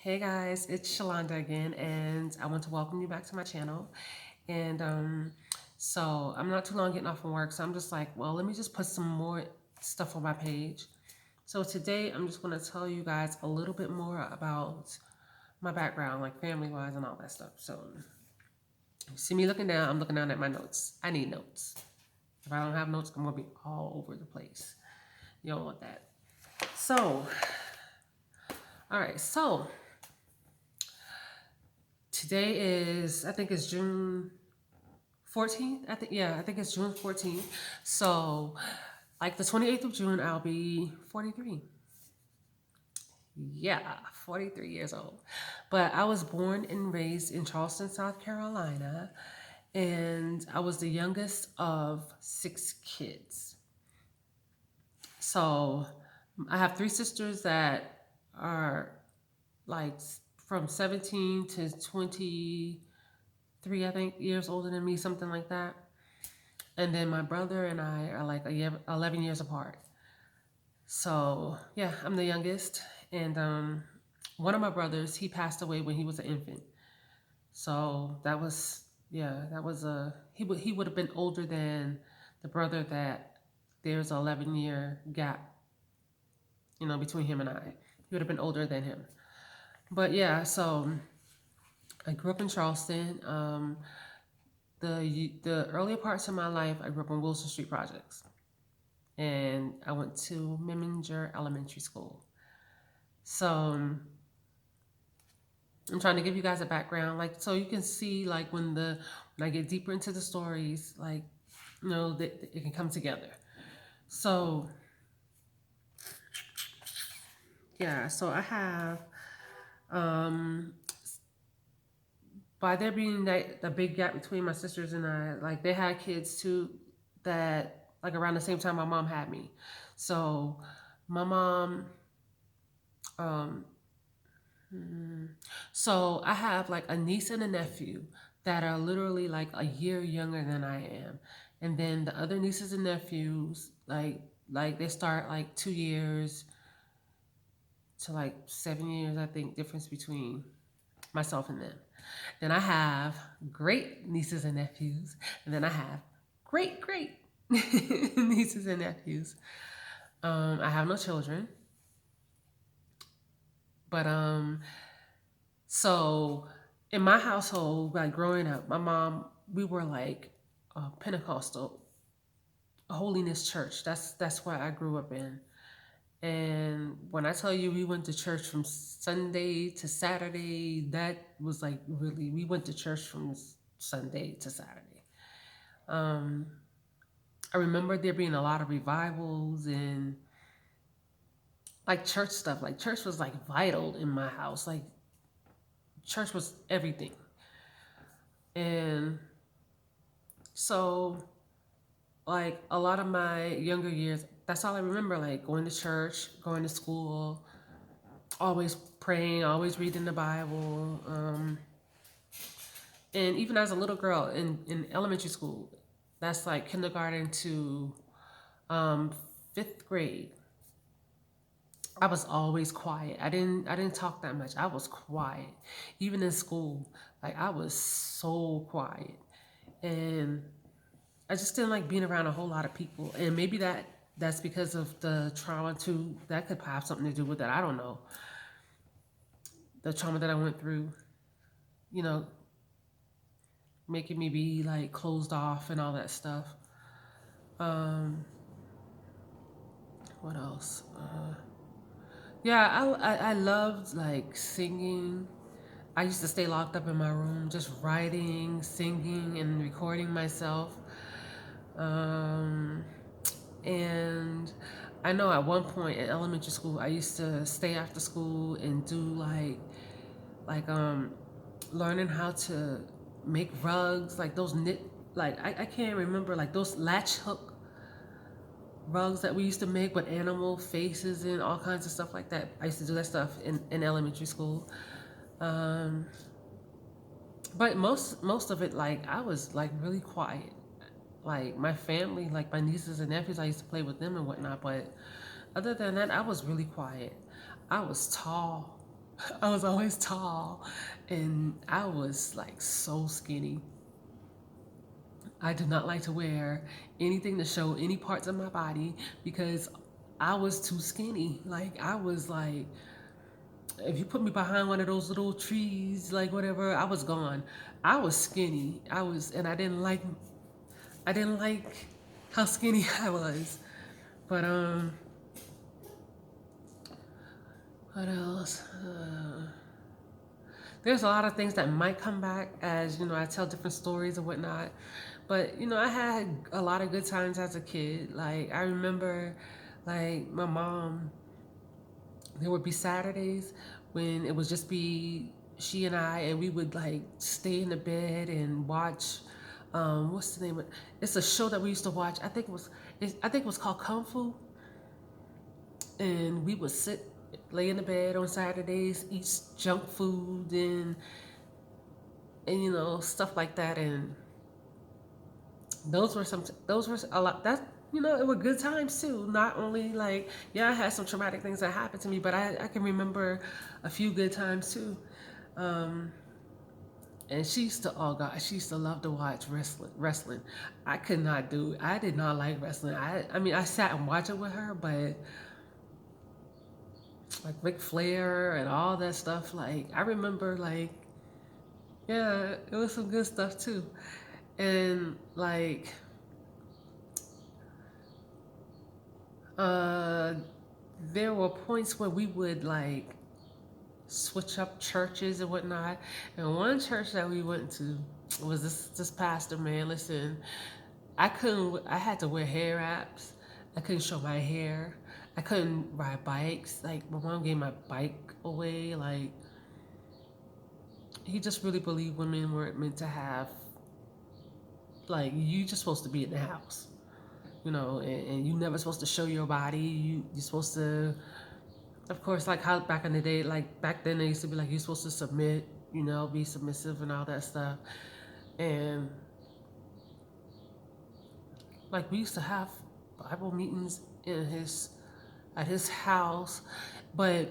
Hey guys, it's Shalonda again, and I want to welcome you back to my channel. And so I'm not too long getting off from work, so I'm just like, well, let me just put some more stuff on my page. So today I'm just going to tell you guys a little bit more about my background, like family wise and all that stuff. So you see me looking down, I'm looking down at my notes. I need notes. If I don't have notes, I'm going to be all over the place. You don't want that. So, all right, so today is, I think it's June 14th. I think it's June 14th. So like the 28th of June, I'll be 43. Yeah, 43 years old. But I was born and raised in Charleston, South Carolina, and I was the youngest of 6 kids. So I have 3 sisters that are like from 17 to 23, I think, years older than me, something like that. And then my brother and I are like 11 years apart. So yeah, I'm the youngest. And one of my brothers, he passed away when he was an infant. So that was, yeah, that was he would have been older than the brother that there's an 11-year gap, between him and I. He would have been older than him. But yeah, so I grew up in Charleston. The earlier parts of my life, I grew up in Wilson Street Projects, and I went to Meminger Elementary School. So I'm trying to give you guys a background, like so you can see like when I get deeper into the stories, like that it can come together. So yeah, so I have um by there being that the big gap between my sisters and I, like they had kids too that like around the same time my mom had me. So my mom um so I have like a niece and a nephew that are literally like a year younger than I am. And then the other nieces and nephews, like they start like 2 years to like 7 years, I think, difference between myself and them. Then I have great nieces and nephews, and then I have great nieces and nephews. I have no children, but so in my household, like growing up, my mom, we were like a Pentecostal holiness church. That's what I grew up in. And when I tell you we went to church from Sunday to Saturday, that was like really, we went to church from Sunday to Saturday. Um, I remember there being a lot of revivals and like church stuff. Like church was like vital in my house. Like church was everything. And so like a lot of my younger years, that's all I remember, like going to church, going to school, always praying, always reading the Bible. And even as a little girl in elementary school, that's like kindergarten to um, 5th grade, I was always quiet. I didn't talk that much. I was quiet. Even in school, like I was so quiet. And I just didn't like being around a whole lot of people. And maybe that's because of the trauma too. That could have something to do with it. I don't know. The trauma that I went through, you know, making me be like closed off and all that stuff. Um, what else? Yeah, I loved like singing. I used to stay locked up in my room, just writing, singing, and recording myself. Um, and I know at one point in elementary school, I used to stay after school and do like learning how to make rugs, like those knit, like I can't remember, like those latch hook rugs that we used to make with animal faces and all kinds of stuff like that. I used to do that stuff in elementary school. Um, but most of it, like I was like really quiet. Like my family, like my nieces and nephews, I used to play with them and whatnot. But other than that, I was really quiet. I was tall. I was always tall, and I was like so skinny. I did not like to wear anything to show any parts of my body because I was too skinny. Like I was like, if you put me behind one of those little trees, like whatever, I was gone. I was skinny. And I didn't like how skinny I was. But what else? There's a lot of things that might come back as I tell different stories and whatnot. But I had a lot of good times as a kid. Like I remember, like my mom. There would be Saturdays when it would just be she and I, and we would like stay in the bed and watch. What's the name of? It's a show that we used to watch. I think it was called Kung Fu, and we would lay in the bed on Saturdays, eat junk food and stuff like that. And those were a lot. That it were good times too. Not only like, yeah, I had some traumatic things that happened to me, but I can remember a few good times too. Um, and oh God, she used to love to watch wrestling. I could not do it. I did not like wrestling. I mean, I sat and watched it with her, but like Ric Flair and all that stuff, like I remember, like, yeah, it was some good stuff too. And like uh there were points where we would like switch up churches and whatnot. And one church that we went to was this pastor, man. Listen, I had to wear hair wraps. I couldn't show my hair. I couldn't ride bikes. Like my mom gave my bike away. Like he just really believed women weren't meant to have, like, you just supposed to be in the house. And you never supposed to show your body. You're supposed to, of course, like how back in the day, like back then they used to be like you're supposed to submit, be submissive and all that stuff. And like we used to have Bible meetings at his house, but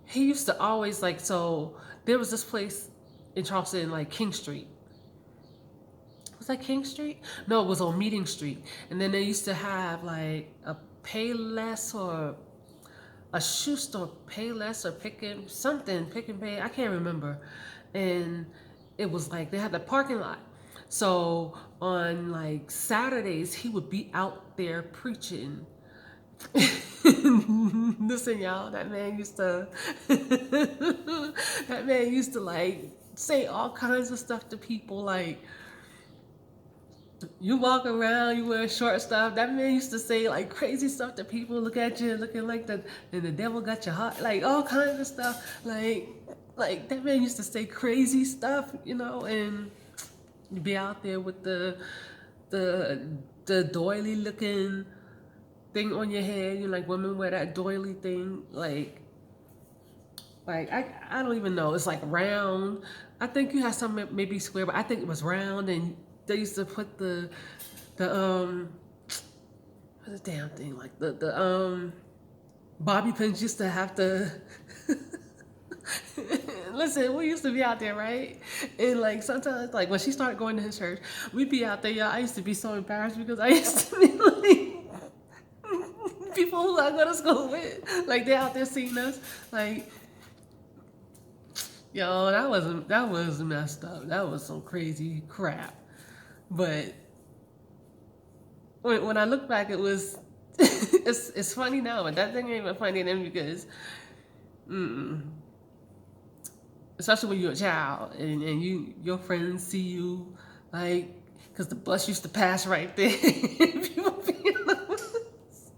he used to always like, so there was this place in Charleston, like King Street. Was that King Street? No, it was on Meeting Street. And then they used to have like a Payless or a shoe store, Payless or Pick and Pay. I can't remember. And it was like they had the parking lot. So on like Saturdays, he would be out there preaching. Listen, y'all, that man used to like say all kinds of stuff to people. Like, you walk around, you wear short stuff. That man used to say like crazy stuff to people. Look at you, looking like the devil got your heart. Like all kinds of stuff. Like that man used to say crazy stuff, and be out there with the the doily looking thing on your head. Like women wear that doily thing. Like I don't even know. It's like round. I think you had some maybe square, but I think it was round. And they used to put the what's the damn thing, like the bobby pins used to have to. Listen, we used to be out there, right? And like sometimes, like when she started going to his church, we'd be out there. Yeah, I used to be so embarrassed because I used to be like people who I go to school with, like they're out there seeing us, like, yo, that was messed up. That was some crazy crap. But when I look back, it was it's funny now, but that thing ain't even funny then because, especially when you're a child and your friends see you, like, because the bus used to pass right there. People be in the bus.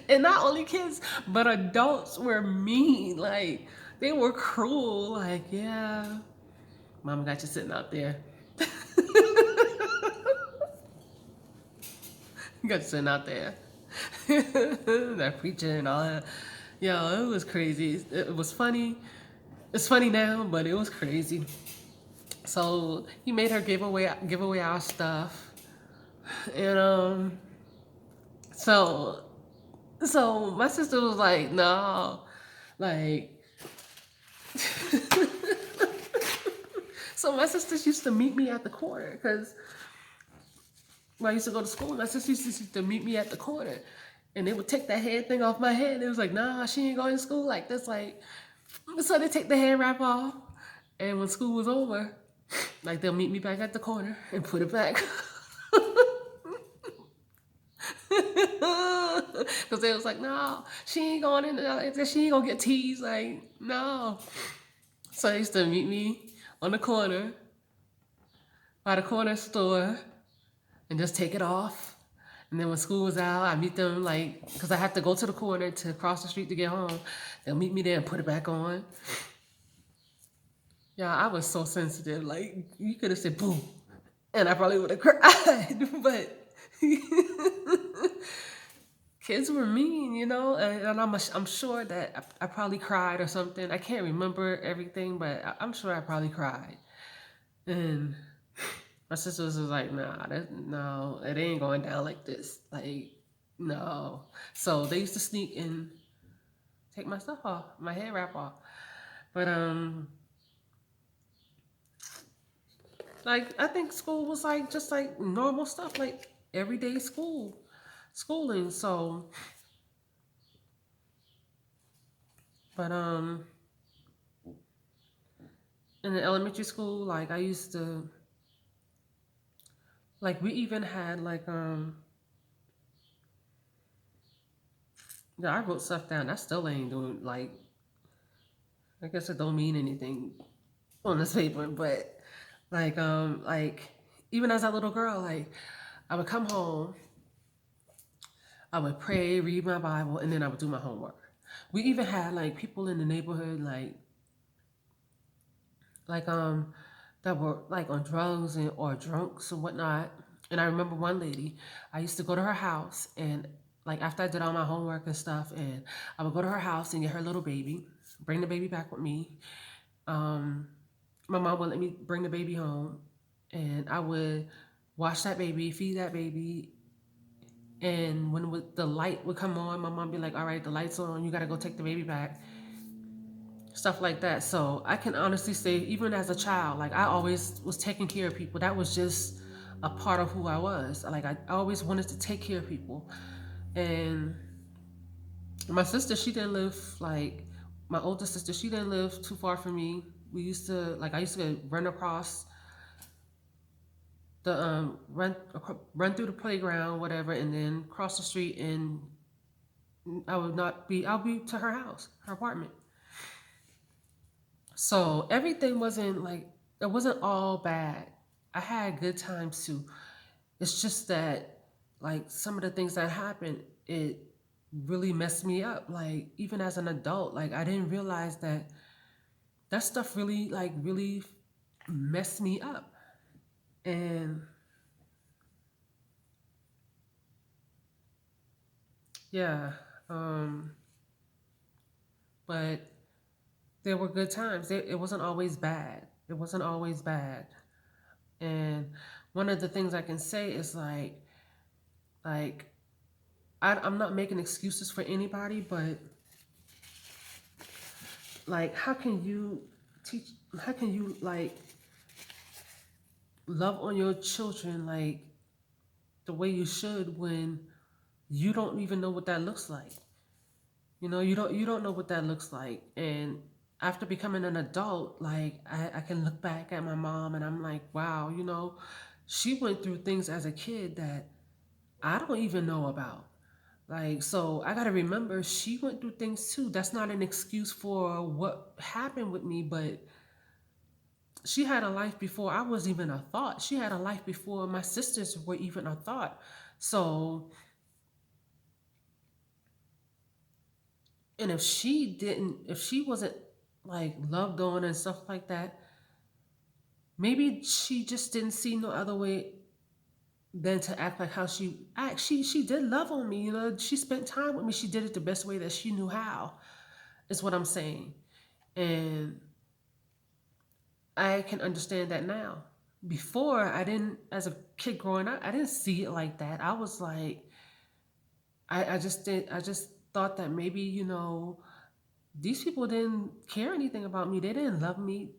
And not only kids, but adults were mean. Like, they were cruel. Like, yeah, mama got you sitting out there. Got you sitting out there. That preaching and all that. Yo, it was crazy. It was funny. It's funny now, but it was crazy. So he made her give away our stuff, and so my sister was like, no, Like, so my sisters used to meet me at the corner because when I used to go to school, my sisters used to meet me at the corner. And they would take that head thing off my head. It was like, nah, she ain't going to school like this. Like, so they take the head wrap off. And when school was over, like they'll meet me back at the corner and put it back. Because they was like, no, she ain't going in there. She ain't going to get teased. Like, no. So they used to meet me on the corner by the corner store and just take it off. And then when school was out, I meet them like, because I have to go to the corner to cross the street to get home. They'll meet me there and put it back on. Yeah, I was so sensitive. Like, you could have said boom, and I probably would have cried. But kids were mean, and I'm sure that I probably cried or something. I can't remember everything, but I'm sure I probably cried. And my sister was just like, nah, no, it ain't going down like this. Like, no. So they used to sneak and take my stuff off, my hair wrap off. But like I think school was like just like normal stuff, like everyday schooling. So, but in the elementary school, like I used to like we even had like yeah, I wrote stuff down. I still ain't doing like I guess it don't mean anything on this paper, but like even as a little girl, like I would come home, I would pray, read my Bible, and then I would do my homework. We even had like people in the neighborhood like that were like on drugs and or drunks and whatnot. And I remember one lady, I used to go to her house and like after I did all my homework and stuff, and I would go to her house and get her little baby, bring the baby back with me. Um, my mom would let me bring the baby home, and I would wash that baby, feed that baby, and when the light would come on, my mom would be like, "All right, the light's on. You got to go take the baby back." Stuff like that. So I can honestly say, even as a child, like I always was taking care of people. That was just a part of who I was. Like I always wanted to take care of people. And my sister, she didn't live like my older sister. She didn't live too far from me. We used to like I used to run across the run through the playground, whatever, and then cross the street, and I'll be to her house, her apartment. So everything wasn't like it wasn't all bad. I had good times too. It's just that like some of the things that happened, it really messed me up. Like even as an adult, like I didn't realize that that stuff really messed me up. And yeah, um, but there were good times. It wasn't always bad. It wasn't always bad. And one of the things I can say is like I'm not making excuses for anybody, but like teach how can you like love on your children like the way you should when you don't even know what that looks like. You don't know what that looks like. And after becoming an adult, like I can look back at my mom and I'm like, wow, she went through things as a kid that I don't even know about. Like, so I gotta remember she went through things too. That's not an excuse for what happened with me, but she had a life before I was even a thought. She had a life before my sisters were even a thought. So, and if she wasn't like loved on and stuff like that, maybe she just didn't see no other way than to act like how she act. She did love on me, she spent time with me. She did it the best way that she knew how, is what I'm saying. And I can understand that now. Before, I didn't, as a kid growing up, I didn't see it like that. I was like, I just thought that maybe, these people didn't care anything about me. They didn't love me.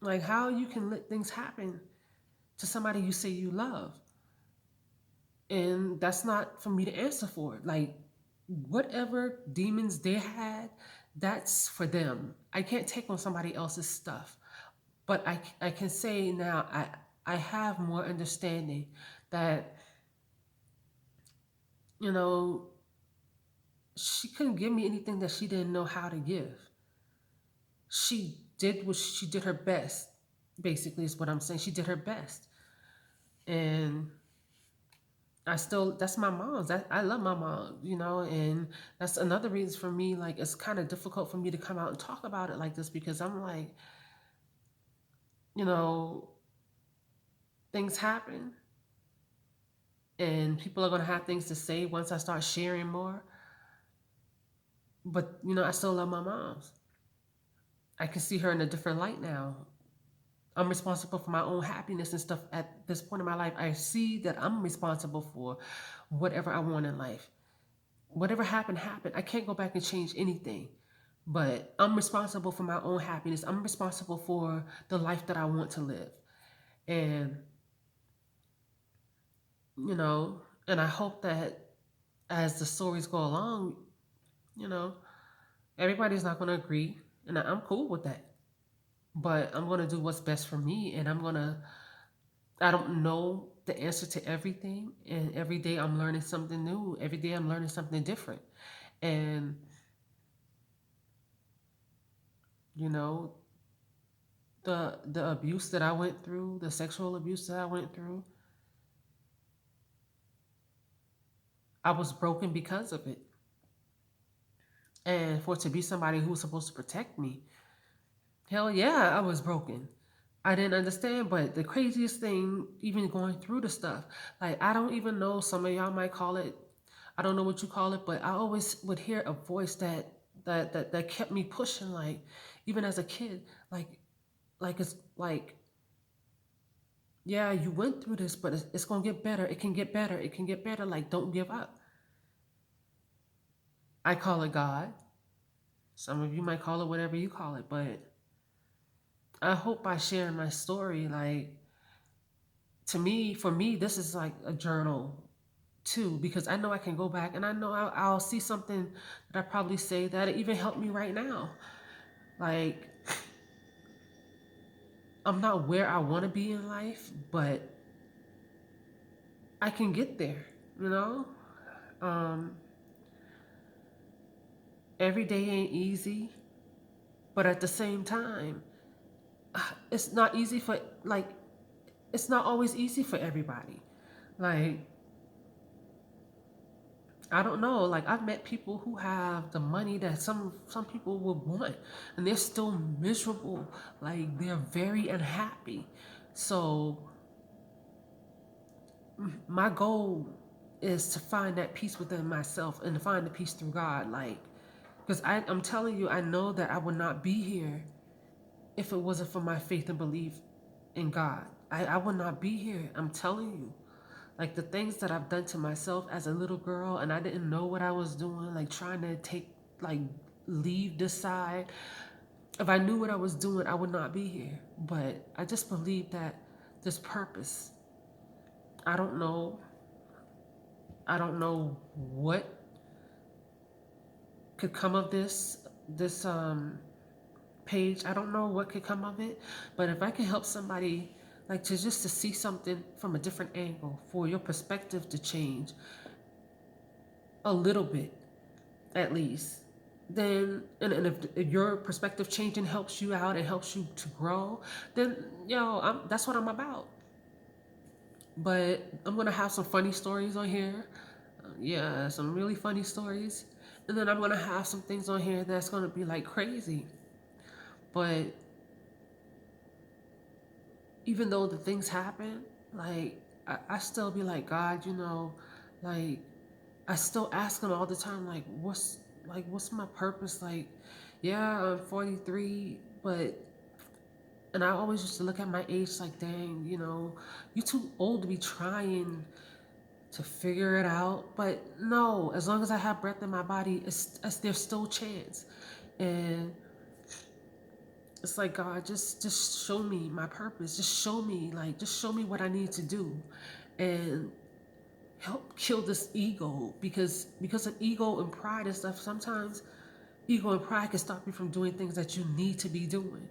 Like how you can let things happen to somebody you say you love, and that's not for me to answer for. Like whatever demons they had, that's for them. I can't take on somebody else's stuff. But I can say now I have more understanding that, you know, she couldn't give me anything that she didn't know how to give. She did her best, basically is what I'm saying. She did her best. And I still, that's my mom's. I love my mom, you know, and that's another reason for me, like, it's kind of difficult for me to come out and talk about it like this because I'm like, you know, things happen and people are going to have things to say once I start sharing more. But, you know, I still love my mom's. I can see her in a different light now. I'm responsible for my own happiness and stuff at this point in my life. I see that I'm responsible for whatever I want in life. Whatever happened, happened. I can't go back and change anything. But I'm responsible for my own happiness. I'm responsible for the life that I want to live. And, you know, and I hope that as the stories go along, you know, everybody's not going to agree. And I'm cool with that. But I'm going to do what's best for me. And I don't know the answer to everything. And every day I'm learning something new. Every day I'm learning something different. And, you know, the abuse that I went through, the sexual abuse that I went through, I was broken because of it. And for it to be somebody who was supposed to protect me, hell yeah, I was broken. I didn't understand, but the craziest thing, even going through the stuff, like I don't even know, some of y'all might call it, I don't know what you call it, but I always would hear a voice that kept me pushing, like even as a kid, like it's like, yeah, you went through this, but it's gonna get better. It can get better. It can get better. Like don't give up. I call it God. Some of you might call it whatever you call it, but I hope by sharing my story, like to me, for me, this is like a journal too, because I know I can go back and I know I'll see something that I probably say that even helped me right now. Like I'm not where I want to be in life, but I can get there. You know, um, every day ain't easy, but at the same time, it's not easy for like it's not always easy for everybody. Like I don't know. Like I've met people who have the money that some people would want, and they're still miserable. Like they're very unhappy. So my goal is to find that peace within myself and to find the peace through God. Like, because I'm telling you, I know that I would not be here if it wasn't for my faith and belief in God. I would not be here. I'm telling you. Like the things that I've done to myself as a little girl and I didn't know what I was doing, like trying to like leave this side. If I knew what I was doing, I would not be here. But I just believe that this purpose, I don't know, I don't know what could come of this page. I don't know what could come of it, but if I can help somebody like to just to see something from a different angle for your perspective to change a little bit at least, then and if your perspective changing helps you out and helps you to grow, then that's what I'm about. But I'm gonna have some funny stories on here. Yeah, some really funny stories. And then I'm gonna have some things on here that's gonna be like crazy. But even though the things happen, like I still be like, God, like I still ask him all the time, what's my purpose? Like, yeah, I'm 43, but and I always used to look at my age like, dang, you're too old to be trying to figure it out. But no, as long as I have breath in my body, there's still chance. And it's like, God, just show me my purpose. Just show me, like, just show me what I need to do, and help kill this ego, because of ego and pride and stuff. Sometimes ego and pride can stop you from doing things that you need to be doing.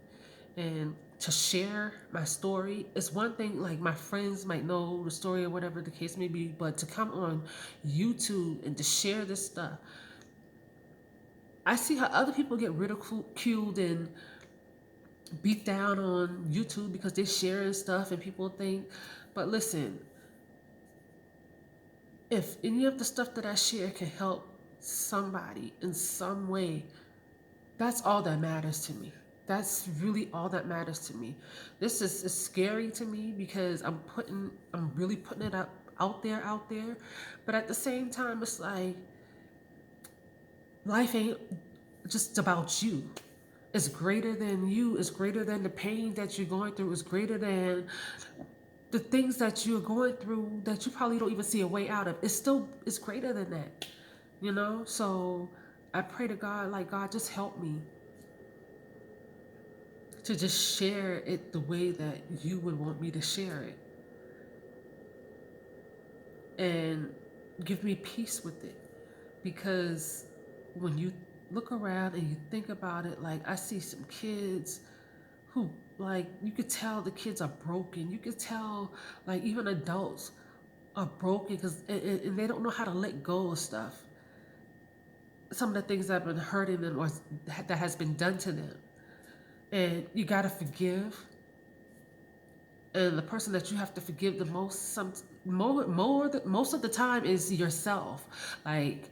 And to share my story, it's one thing, like my friends might know the story or whatever the case may be, but to come on YouTube and to share this stuff, I see how other people get ridiculed and beat down on YouTube because they're sharing stuff and people think, but listen, if any of the stuff that I share can help somebody in some way, that's all that matters to me. That's really all that matters to me. This is scary to me because I'm really putting it out there. But at the same time, it's like life ain't just about you. It's greater than you. It's greater than the pain that you're going through. It's greater than the things that you're going through that you probably don't even see a way out of. It's greater than that, you know? So I pray to God, like, God, just help me to just share it the way that you would want me to share it. And give me peace with it. Because when you look around and you think about it, like, I see some kids who, like, you could tell the kids are broken. You could tell, like, even adults are broken because and they don't know how to let go of stuff. Some of the things that have been hurting them or that has been done to them. And you got to forgive. And the person that you have to forgive the most, most of the time, is yourself. Like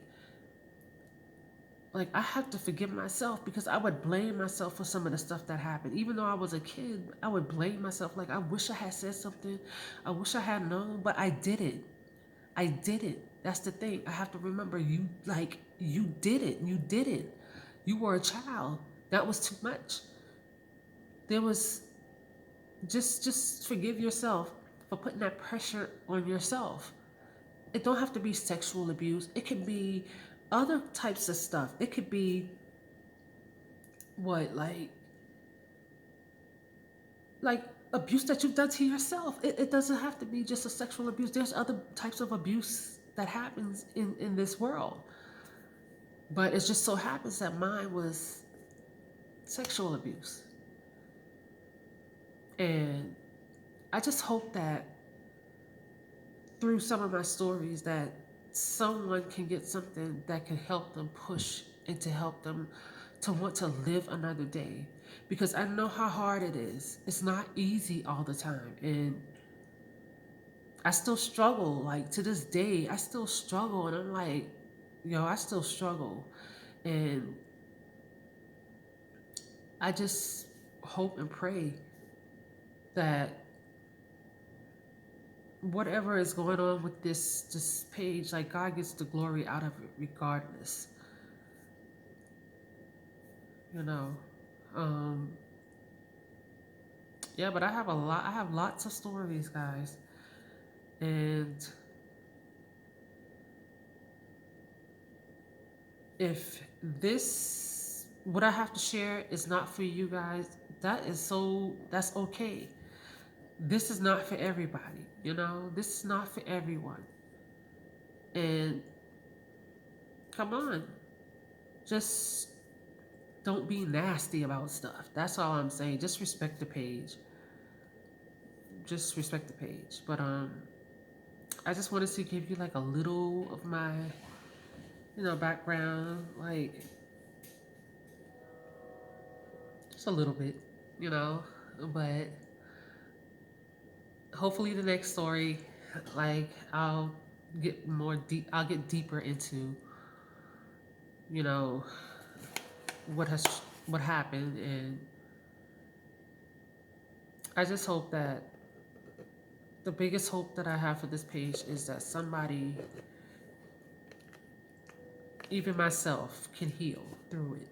I have to forgive myself because I would blame myself for some of the stuff that happened. Even though I was a kid, I would blame myself. Like, I wish I had said something. I wish I had known, but I didn't. I didn't. That's the thing. I have to remember, you, like, you did it. You did it. You were a child. That was too much. There was just forgive yourself for putting that pressure on yourself. It don't have to be sexual abuse. It could be other types of stuff. It could be what, like abuse that you've done to yourself. It doesn't have to be just a sexual abuse. There's other types of abuse that happens in this world. But it just so happens that mine was sexual abuse. And I just hope that through some of my stories that someone can get something that can help them push and to help them to want to live another day, because I know how hard it is. It's not easy all the time, and I still struggle. Like, to this day, I still struggle, and I'm like, I still struggle. And I just hope and pray that whatever is going on with this page, like, God gets the glory out of it regardless. You know. Um yeah, but I have lots of stories, guys. And if this what I have to share is not for you guys, that's okay. This is not for everybody, This is not for everyone. And come on. Just don't be nasty about stuff. That's all I'm saying. Just respect the page. Just respect the page. But I just wanted to give you, like, a little of my, background, like, just a little bit, you know. But hopefully the next story, like, I'll get deeper into, you know, what happened. And I just hope that the biggest hope that I have for this page is that somebody, even myself, can heal through it.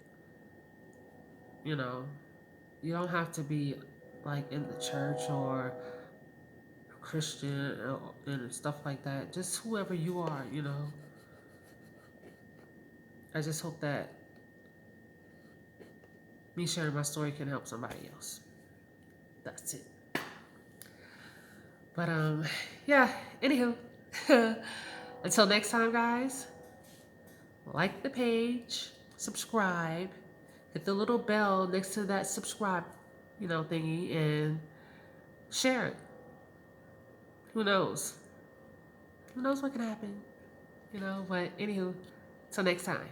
You know, you don't have to be, like, in the church or Christian and stuff like that. Just whoever you are, you know. I just hope that me sharing my story can help somebody else. That's it. But yeah, anywho. Until next time, guys, like the page, subscribe, hit the little bell next to that subscribe, thingy, and share it. Who knows? Who knows what can happen? But anywho, till next time.